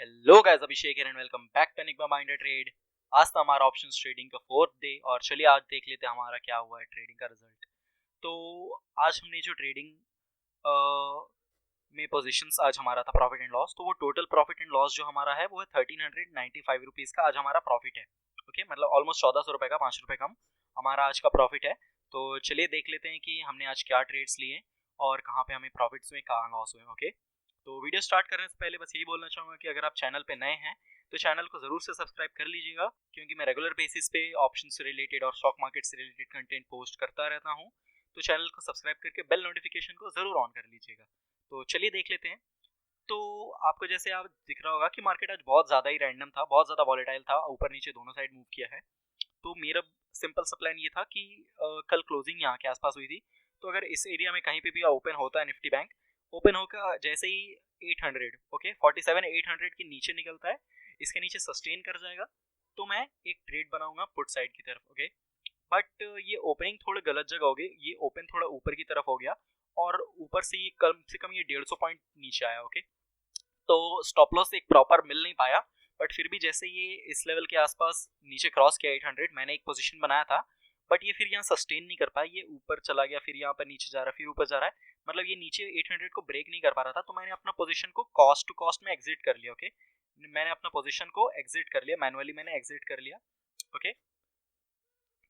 Hello guys, Abhishek and welcome back to enigma minded trade. आज तो हमारा ऑप्शंस ट्रेडिंग का फोर्थ डे और चलिए आज देख लेते हैं हमारा क्या हुआ है ट्रेडिंग का रिजल्ट। तो आज हमने जो ट्रेडिंग में पोजीशंस आज हमारा था प्रॉफिट एंड लॉस, तो वो टोटल प्रॉफिट एंड लॉस जो हमारा है वो है 1395 रुपीज़ का आज हमारा प्रॉफिट है। ओके, मतलब ऑलमोस्ट 1400 रुपये का 5 रुपये कम हमारा आज का प्रॉफिट है। तो चलिए देख लेते हैं कि हमने आज क्या ट्रेड्स लिए और कहाँ पे हमें प्रॉफिट्स हुए, कहाँ लॉस हुए। ओके, तो वीडियो स्टार्ट करने से पहले बस यही बोलना चाहूँगा कि अगर आप चैनल पे नए हैं तो चैनल को ज़रूर से सब्सक्राइब कर लीजिएगा, क्योंकि मैं रेगुलर बेसिस पे ऑप्शन से रिलेटेड और स्टॉक मार्केट से रिलेटेड कंटेंट पोस्ट करता रहता हूँ। तो चैनल को सब्सक्राइब करके बेल नोटिफिकेशन को ज़रूर ऑन कर लीजिएगा। तो चलिए देख लेते हैं। तो आपको जैसे आप दिख रहा होगा कि मार्केट आज बहुत ज़्यादा ही रैंडम था, बहुत ज़्यादा वॉलेटाइल था, ऊपर नीचे दोनों साइड मूव किया है। तो मेरा सिंपल सा प्लान ये था कि कल क्लोजिंग यहाँ के आसपास हुई थी, तो अगर इस एरिया में कहीं पे भी ओपन होता है निफ्टी बैंक, ओपन होकर जैसे ही 800 ओके 47,800 के नीचे निकलता है, इसके नीचे सस्टेन कर जाएगा, तो मैं एक ट्रेड बनाऊंगा पुट साइड की तरफ। ओके, बट ये ओपनिंग थोड़ा गलत जगह हो गई, ये ओपन थोड़ा ऊपर की तरफ हो गया और ऊपर से ये कम से कम ये 150 पॉइंट नीचे आया। ओके, तो स्टॉप लॉस एक प्रॉपर मिल नहीं पाया, बट फिर भी जैसे ये इस लेवल के आसपास नीचे क्रॉस किया 800, मैंने एक पोजीशन बनाया था, बट ये फिर यहाँ सस्टेन नहीं कर पाया, ये ऊपर चला गया, फिर यहाँ पर नीचे जा रहा है, फिर ऊपर जा रहा है, मतलब ये नीचे 800 को ब्रेक नहीं कर पा रहा था। तो मैंने अपना पोजीशन को कॉस्ट टू कॉस्ट में एग्जिट कर लिया। ओके, मैंने अपना पोजीशन को एग्जिट कर लिया, मैनुअली मैंने एग्जिट कर लिया। ओके,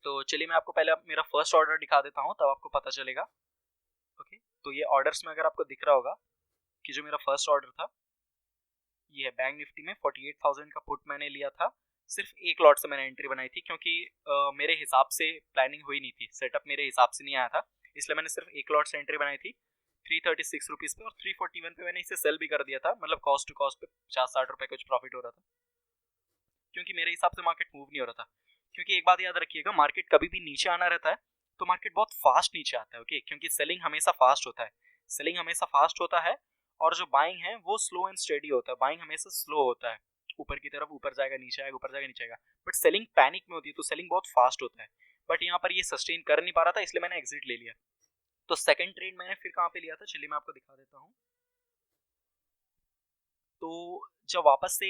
तो चलिए मैं आपको पहले मेरा फर्स्ट ऑर्डर दिखा देता हूँ, तब आपको पता चलेगा। ओके, तो ये ऑर्डर्स में अगर आपको दिख रहा होगा कि जो मेरा फर्स्ट ऑर्डर था ये है बैंक निफ्टी में 48,000 का पुट मैंने लिया था। सिर्फ एक लॉट से मैंने एंट्री बनाई थी, क्योंकि मेरे हिसाब से प्लानिंग हुई नहीं थी, सेटअप मेरे हिसाब से नहीं आया था, इसलिए मैंने सिर्फ एक लॉट से एंट्री बनाई थी 336 रुपीज़ पे, और 341 पे मैंने इसे सेल भी कर दिया था, मतलब कॉस्ट टू कॉस्ट पे 50-60 रुपये कुछ प्रॉफिट हो रहा था, क्योंकि मेरे हिसाब से मार्केट मूव नहीं हो रहा था। क्योंकि एक बात याद रखिएगा, मार्केट कभी भी नीचे आना रहता है तो मार्केट बहुत फास्ट नीचे आता है। ओके, क्योंकि सेलिंग हमेशा फास्ट होता है, सेलिंग हमेशा फास्ट होता है, और जो बाइंग है वो स्लो एंड स्टेडी होता है। बाइंग हमेशा स्लो होता है, ऊपर की तरफ ऊपर जाएगा नीचे आएगा, ऊपर जाएगा नीचे आएगा, बट सेलिंग पैनिक में होती है, तो सेलिंग बहुत फास्ट होता है। बट यहाँ पर ये सस्टेन कर नहीं पा रहा था, इसलिए मैंने एग्जिट ले लिया। तो सेकंड ट्रेड मैंने फिर कहाँ पे लिया था, चलिए मैं आपको दिखा देता हूँ। तो जब वापस से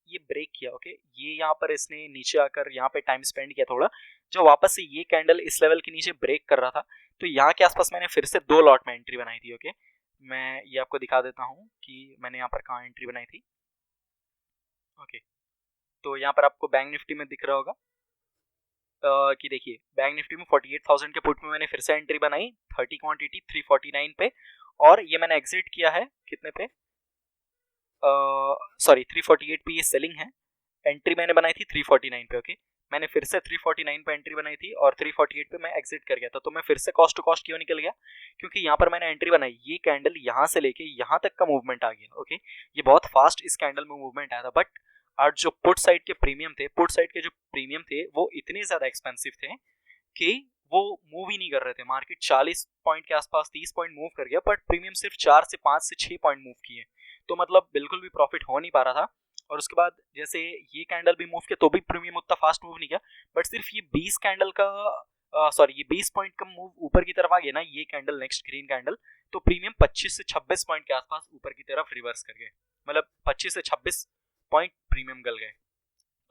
ये ब्रेक किया, ओके, ये यहाँ पर इसने नीचे आकर यहाँ पे टाइम स्पेंड किया थोड़ा, जब वापस से ये कैंडल इस लेवल के नीचे ब्रेक कर रहा था, तो यहाँ के आसपास मैंने फिर से दो लॉट में एंट्री बनाई थी। ओके, मैं ये आपको दिखा देता हूँ कि मैंने यहाँ पर कहाँ एंट्री बनाई थी। ओके, तो यहाँ पर आपको बैंक निफ्टी में दिख रहा होगा कि देखिए बैंक निफ्टी में 48,000 के पुट में मैंने फिर से एंट्री बनाई, 30 क्वांटिटी 349 पे, और ये मैंने एग्जिट किया है कितने पे, सॉरी 348 पे ये सेलिंग है। एंट्री मैंने बनाई थी 349 पे। ओके, मैंने फिर से 349 पे एंट्री बनाई थी और 348 पे मैं एग्जिट कर गया था। तो मैं फिर से कॉस्ट टू कॉस्ट क्यों निकल गया, क्योंकि यहाँ पर मैंने एंट्री बनाई, ये कैंडल यहाँ से लेके यहाँ तक का मूवमेंट आ गया। ओके, ये बहुत फास्ट इस कैंडल में मूवमेंट आया था, बट आज जो पुट साइड के प्रीमियम थे, पुट साइड के जो प्रीमियम थे वो इतने ज्यादा एक्सपेंसिव थे कि वो मूव ही नहीं कर रहे थे। मार्केट 40 पॉइंट के आसपास 30 पॉइंट मूव कर गया, बट प्रीमियम सिर्फ 4 से 5 से 6 पॉइंट मूव किए, तो मतलब बिल्कुल भी प्रॉफिट हो नहीं पा रहा था। और उसके बाद जैसे ये कैंडल भी मूव किया तो भी प्रीमियम उतना फास्ट मूव नहीं किया, बट सिर्फ ये 20 कैंडल का सॉरी ये 20 पॉइंट का मूव ऊपर की तरफ आ गया ना, ये कैंडल नेक्स्ट ग्रीन कैंडल, तो प्रीमियम 25 से 26 पॉइंट के आसपास ऊपर की तरफ रिवर्स कर गए, मतलब 25 से 26 पॉइंट प्रीमियम गल गए।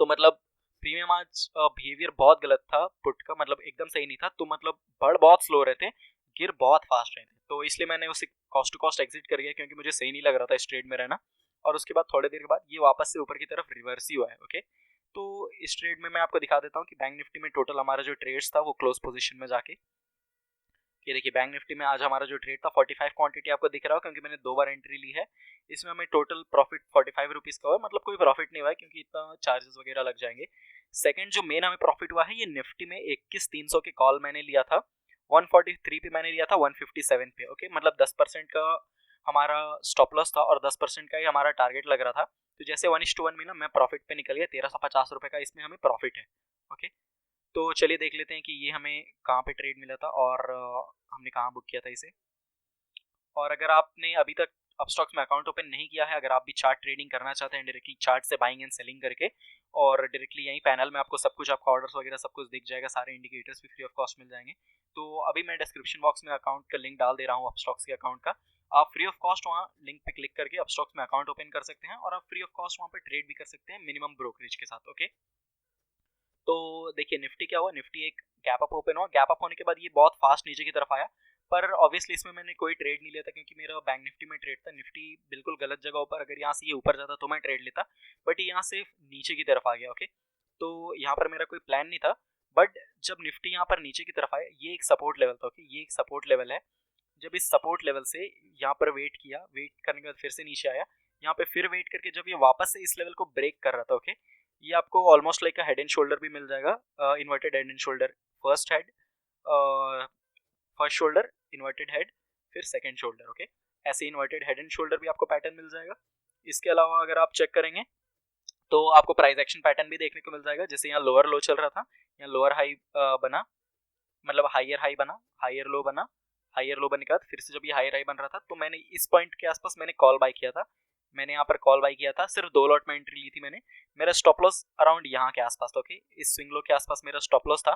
तो मतलब प्रीमियम आज बिहेवियर बहुत गलत था पुट का, मतलब एकदम सही नहीं था, तो मतलब बढ़ बहुत स्लो रहे थे, गिर बहुत फास्ट रहे थे, तो इसलिए मैंने उसे कॉस्ट टू कॉस्ट एग्जिट कर गया, क्योंकि मुझे सही नहीं लग रहा था इस ट्रेड में रहना। और उसके बाद थोड़ी देर के बाद ये वापस से ऊपर की तरफ रिवर्स ही हुआ है। ओके, तो इस ट्रेड में मैं आपको दिखा देता हूँ कि बैंक निफ्टी में टोटल हमारा जो ट्रेड्स था वो क्लोज पोजीशन में जाके, ये देखिए बैंक निफ्टी में आज हमारा जो ट्रेड था 45 क्वांटिटी आपको दिख रहा हो, क्योंकि मैंने 2 बार एंट्री ली है, इसमें हमें टोटल प्रॉफिट 45 रुपीज़ का हुआ, मतलब कोई प्रॉफिट नहीं हुआ है, क्योंकि इतना चार्जेस वगैरह लग जाएंगे। सेकंड जो मेन हमें प्रॉफिट हुआ है, ये निफ्टी में 21,300 के कॉल मैंने लिया था, 143 पे मैंने लिया था 157 पे। ओके, मतलब 10% का हमारा स्टॉप लॉस था और 10% का ही हमारा टारगेट लग रहा था, तो जैसे 1:1 में ना मैं प्रॉफिट पे निकल गया, 1350 रुपये का इसमें हमें प्रॉफिट है। ओके, तो चलिए देख लेते हैं कि ये हमें कहाँ पे ट्रेड मिला था और हमने कहाँ बुक किया था इसे। और अगर आपने अभी तक अपस्टॉक्स में अकाउंट ओपन नहीं किया है, अगर आप भी चार्ट ट्रेडिंग करना चाहते हैं डायरेक्टली चार्ट से बाइंग एंड सेलिंग करके, और डायरेक्टली यहीं पैनल में आपको सब कुछ, आपका ऑर्डर्स वगैरह सब कुछ दिख जाएगा, सारे इंडिकेटर्स भी फ्री ऑफ कॉस्ट मिल जाएंगे, तो अभी मैं डिस्क्रिप्शन बॉक्स में अकाउंट का लिंक डाल दे रहा हूँ अपस्टॉक्स के अकाउंट का, आप फ्री ऑफ कॉस्ट वहाँ लिंक पे क्लिक करके अपस्टॉक्स में अकाउंट ओपन कर सकते हैं और आप फ्री ऑफ कॉस्ट वहाँ पे ट्रेड भी कर सकते हैं मिनिमम ब्रोकरेज के साथ। ओके, तो देखिए निफ्टी क्या हुआ, निफ्टी एक गैप अप ओपन हुआ, गैप अप होने के बाद ये बहुत फास्ट नीचे की तरफ आया, पर ऑब्वियसली इसमें मैंने कोई ट्रेड नहीं लिया था क्योंकि मेरा बैंक निफ्टी में ट्रेड था। निफ्टी बिल्कुल गलत जगह ऊपर, अगर यहाँ से ये ऊपर जाता तो मैं ट्रेड लेता, बट ये यहाँ से नीचे की तरफ आ गया। ओके, तो यहाँ पर मेरा कोई प्लान नहीं था, बट जब निफ्टी यहाँ पर नीचे की तरफ आया, ये एक सपोर्ट लेवल था। ओके, ये एक सपोर्ट लेवल है। जब इस सपोर्ट लेवल से यहाँ पर वेट किया, वेट करने के बाद फिर से नीचे आया, यहाँ पे फिर वेट करके जब ये वापस से इस लेवल को ब्रेक कर रहा था, ओके, ये आपको almost like head and shoulder भी मिल जाएगा, inverted head and shoulder, first head, first shoulder, inverted head, फिर सेकंड शोल्डर। ओके, ऐसे इन्वर्टेड हेड एंड शोल्डर भी आपको पैटर्न मिल जाएगा। इसके अलावा अगर आप चेक करेंगे तो आपको प्राइस एक्शन पैटर्न भी देखने को मिल जाएगा। जैसे यहाँ लोअर लो चल रहा था, यहाँ लोअर हाई बना, मतलब हायर हाई बना, हायर लो बना, हायर लो बनने के बाद फिर से जब ये हायर हाई बन रहा था तो मैंने इस पॉइंट के आसपास मैंने कॉल बाय किया था, मैंने यहाँ पर कॉल बाय किया था, सिर्फ 2 लॉट में एंट्री ली थी मैंने। मेरा स्टॉप लॉस अराउंड यहाँ के आसपास था। ओके, इस स्विंग लो के आसपास मेरा स्टॉप लॉस था।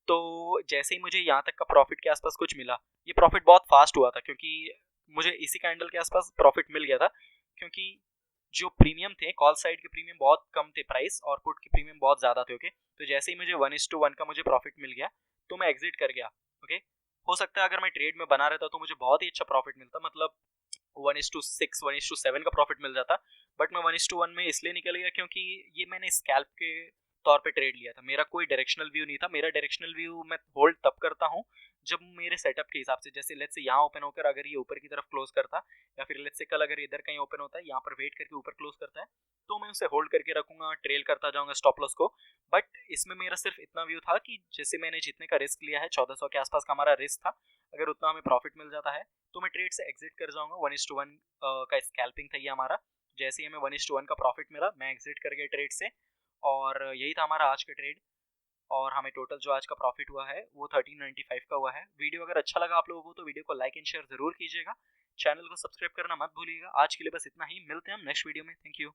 तो जैसे ही मुझे यहाँ तक का प्रॉफिट के आसपास कुछ मिला, ये प्रॉफिट बहुत फास्ट हुआ था क्योंकि मुझे इसी कैंडल के आसपास प्रॉफिट मिल गया था, क्योंकि जो प्रीमियम थे, कॉल साइड के प्रीमियम बहुत कम थे प्राइस, और पुट के प्रीमियम बहुत ज़्यादा थे। ओके, तो जैसे ही मुझे 1:1 का मुझे प्रॉफिट मिल गया तो मैं एग्जिट कर गया। ओके, हो सकता है अगर मैं ट्रेड में बना रहता तो मुझे बहुत ही अच्छा प्रॉफिट मिलता, मतलब 1:6 1:7 का प्रॉफिट मिल जाता, बट मैं 1:1 में इसलिए निकल गया क्योंकि ये मैंने स्कैल्प के तौर पे ट्रेड लिया था, मेरा कोई डायरेक्शनल व्यू नहीं था। मेरा डायरेक्शनल व्यू मैं होल्ड तब करता हूँ जब मेरे सेटअप के हिसाब से, जैसे लेट्स से यहाँ ओपन होकर अगर ये ऊपर की तरफ क्लोज करता, या फिर लेट्स से कल अगर इधर कहीं ओपन होता है, यहाँ पर वेट करके ऊपर क्लोज करता है, तो मैं उसे होल्ड करके रखूंगा, ट्रेल करता जाऊंगा स्टॉप लॉस को। बट इसमें मेरा सिर्फ इतना व्यू था कि जैसे मैंने जितने का रिस्क लिया है, 1400 के आसपास का हमारा रिस्क था, अगर उतना हमें प्रॉफिट मिल जाता है तो मैं ट्रेड से एग्जिट कर जाऊंगा। 1:1 का स्कैल्पिंग था ये हमारा। जैसे ही हमें 1:1 का प्रॉफिट मिला, मैं एग्जिट कर गया ट्रेड से, और यही था हमारा आज का ट्रेड। और हमें टोटल जो आज का प्रॉफिट हुआ है वो 1395 का हुआ है। वीडियो अगर अच्छा लगा आप लोगों को तो वीडियो को लाइक एंड शेयर जरूर कीजिएगा, चैनल को सब्सक्राइब करना मत भूलिएगा। आज के लिए बस इतना ही, मिलते हैं हम नेक्स्ट वीडियो में। Thank you.